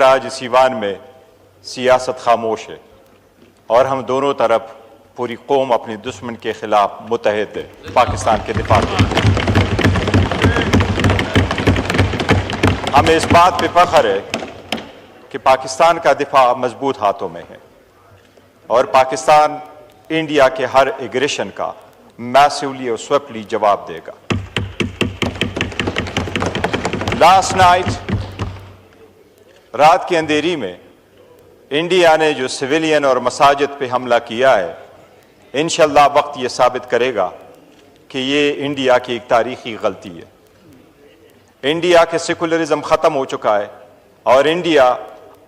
आज सीवान में सियासत खामोश है और हम दोनों तरफ पूरी कौम अपने दुश्मन के खिलाफ मुतहद है पाकिस्तान के दिफा के। हमें इस बात पे फख्र है कि पाकिस्तान का दिफा मजबूत हाथों में है और पाकिस्तान इंडिया के हर एग्रेशन का मैसिवली और स्विफ्टली जवाब देगा। लास्ट नाइट, रात की अंधेरी में इंडिया ने जो सिविलियन और मसाजिद पे हमला किया है, इंशाअल्लाह वक्त ये साबित करेगा कि ये इंडिया की एक तारीखी गलती है। इंडिया के सेकुलरिज्म ख़त्म हो चुका है और इंडिया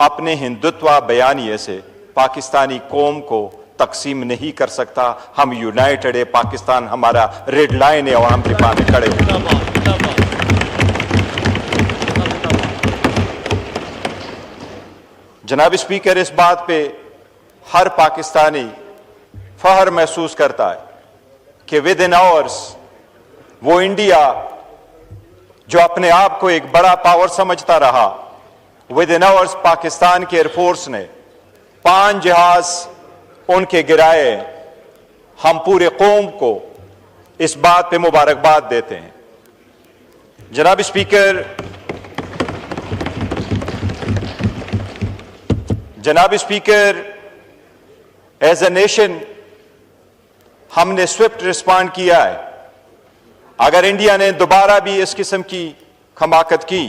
अपने हिंदुत्व बयानिए से पाकिस्तानी कौम को तकसीम नहीं कर सकता। हम यूनाइटेड है, पाकिस्तान हमारा रेड लाइन है और हम दिफा में खड़े हैं। जनाब स्पीकर, इस बात पे हर पाकिस्तानी फख्र महसूस करता है कि विद इन आवर्स वो इंडिया जो अपने आप को एक बड़ा पावर समझता रहा, विद इन आवर्स पाकिस्तान के एयरफोर्स ने 5 जहाज उनके गिराए। हम पूरे कौम को इस बात पे मुबारकबाद देते हैं। जनाब स्पीकर, एज ए नेशन हमने स्विफ्ट रिस्पॉन्ड किया है। अगर इंडिया ने दोबारा भी इस किस्म की खमाकत की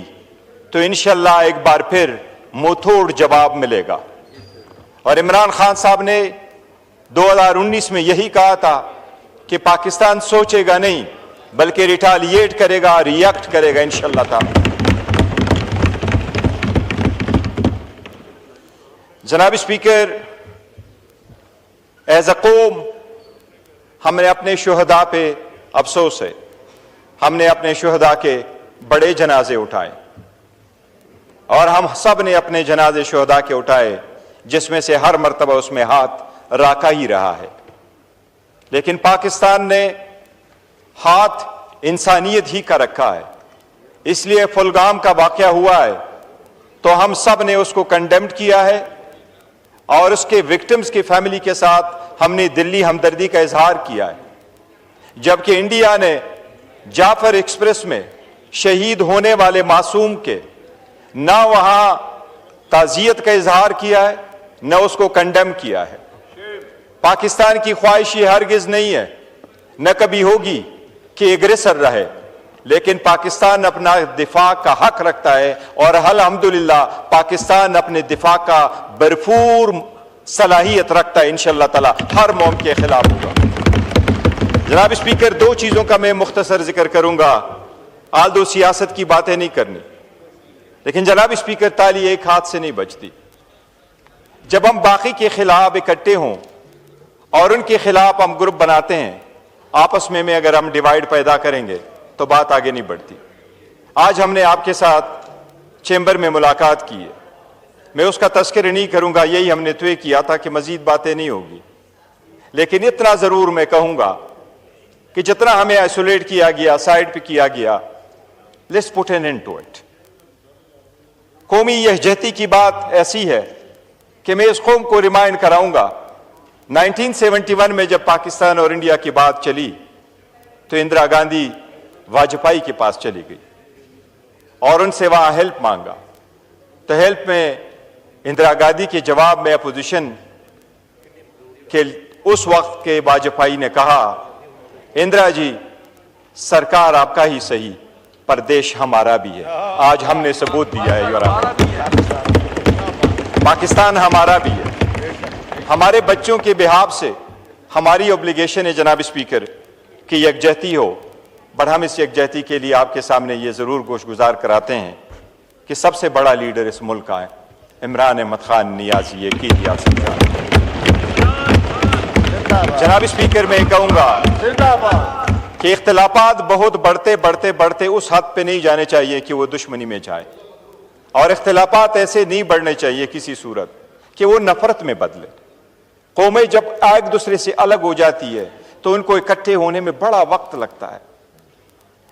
तो इंशाअल्लाह एक बार फिर मुंहतोड़ जवाब मिलेगा। और इमरान खान साहब ने 2019 में यही कहा था कि पाकिस्तान सोचेगा नहीं बल्कि रिटालिएट करेगा, रिएक्ट करेगा इंशाअल्लाह ताला। जनाब स्पीकर, एज अ कौम हमने अपने शुहदा पे अफसोस है। हमने अपने शुहदा के बड़े जनाजे उठाए और हम सब ने अपने जनाजे शुहदा के उठाए, जिसमें से हर मर्तबा उसमें हाथ राका ही रहा है। लेकिन पाकिस्तान ने हाथ इंसानियत ही का रखा है। इसलिए फुलगाम का वाकया हुआ है तो हम सब ने उसको कंडेम्ड किया है और उसके विक्टिम्स की फैमिली के साथ हमने दिल्ली हमदर्दी का इजहार किया है। जबकि इंडिया ने जाफर एक्सप्रेस में शहीद होने वाले मासूम के ना वहां ताजियत का इजहार किया है, न उसको कंडेम किया है। पाकिस्तान की ख्वाहिश ये हरगिज नहीं है, न कभी होगी कि एग्रेसर रहे, लेकिन पाकिस्तान अपना दिफा का हक रखता है और अल्हम्दुलिल्लाह पाकिस्तान अपने दिफा का भरपूर सलाहियत रखता है। इंशाअल्लाह ताला हर मौम के खिलाफ होगा। जनाब स्पीकर, 2 चीजों का मैं मुख्तसर जिक्र करूंगा, आल्दो सियासत की बातें नहीं करनी। लेकिन जनाब स्पीकर, ताली एक हाथ से नहीं बजती। जब हम बाकी के खिलाफ इकट्ठे हों और उनके खिलाफ हम ग्रुप बनाते हैं, आपस में अगर हम डिवाइड पैदा करेंगे तो बात आगे नहीं बढ़ती। आज हमने आपके साथ चेंबर में मुलाकात की है, मैं उसका तस्करा नहीं करूंगा। यही हमने तय किया था कि मजीद बातें नहीं होगी, लेकिन इतना जरूर मैं कहूंगा कि जितना हमें आइसोलेट किया गया, साइड पे किया गया, let's put an end to it. कौमी यहजहती की बात ऐसी है कि मैं इस कौम को रिमाइंड कराऊंगा, 1971 में जब पाकिस्तान और इंडिया की बात चली तो इंदिरा गांधी वाजपेयी के पास चली गई और उनसे वहां हेल्प मांगा। तो हेल्प में इंदिरा गांधी के जवाब में अपोजिशन के उस वक्त के वाजपेयी ने कहा, इंदिरा जी, सरकार आपका ही सही पर देश हमारा भी है। आज हमने सबूत दिया है पाकिस्तान हमारा भी है। हमारे बच्चों के बिहाफ से हमारी ऑब्लिगेशन है जनाब स्पीकर कि यकजहती हो, बट हम इस यकजहती के लिए आपके सामने ये जरूर गोशगुजार कराते हैं कि सबसे बड़ा लीडर इस मुल्क का है इमरान अहमद खान नियाजी, ये की दिया सरकार। जनाब स्पीकर, मैं कहूंगा कि इख्तिलाफात बहुत बढ़ते उस हद पे नहीं जाने चाहिए कि वो दुश्मनी में जाए, और इख्तिलाफात ऐसे नहीं बढ़ने चाहिए किसी सूरत कि वो नफरत में बदले। कौमें जब एक दूसरे से अलग हो जाती है तो उनको इकट्ठे होने में बड़ा वक्त लगता है।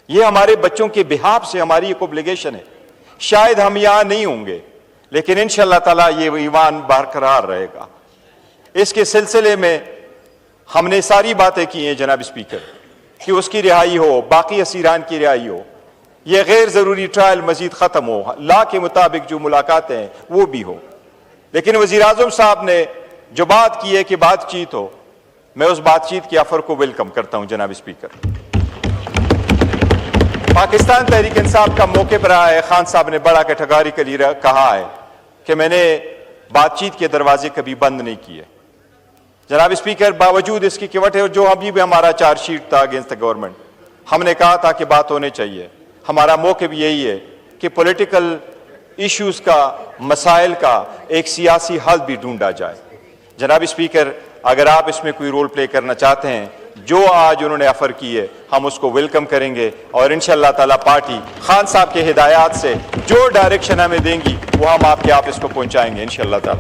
ये हमारे बच्चों के बिहाफ से हमारी एक ऑब्लिगेशन है। शायद हम यहां नहीं होंगे, लेकिन इंशाअल्लाह ताला ये ईमान बरकरार रहेगा। इसके सिलसिले में हमने सारी बातें की हैं जनाब स्पीकर, कि उसकी रिहाई हो, बाकी असीरान की रिहाई हो, यह गैर ज़रूरी ट्रायल मजीद ख़त्म हो, ला के मुताबिक जो मुलाकातें हैं वो भी हो। लेकिन वज़ीर आज़म साहब ने जो बात की है कि बातचीत हो, मैं उस बातचीत के ऑफर को वेलकम करता हूं जनाब स्पीकर। पाकिस्तान तहरीक इंसाफ का मौके पर आया है, खान साहब ने बड़ा कैटेगोरिकली कहा है कि मैंने बातचीत के दरवाजे कभी बंद नहीं किए। जनाब स्पीकर, बावजूद इसकी कि वट जो अभी भी हमारा चार्जशीट था अगेंस्ट द गवर्नमेंट, हमने कहा था कि बात होने चाहिए। हमारा मौके भी यही है कि पॉलिटिकल इश्यूज का, मसाइल का एक सियासी हल भी ढूंढा जाए। जनाब स्पीकर, अगर आप इसमें कोई रोल प्ले करना चाहते हैं, जो आज उन्होंने ऑफर की है, हम उसको वेलकम करेंगे और इंशाअल्लाह ताला पार्टी खान साहब के हिदायत से जो डायरेक्शन हमें देंगी वो हम आपके आप इसको पहुंचाएंगे इंशाअल्लाह ताला।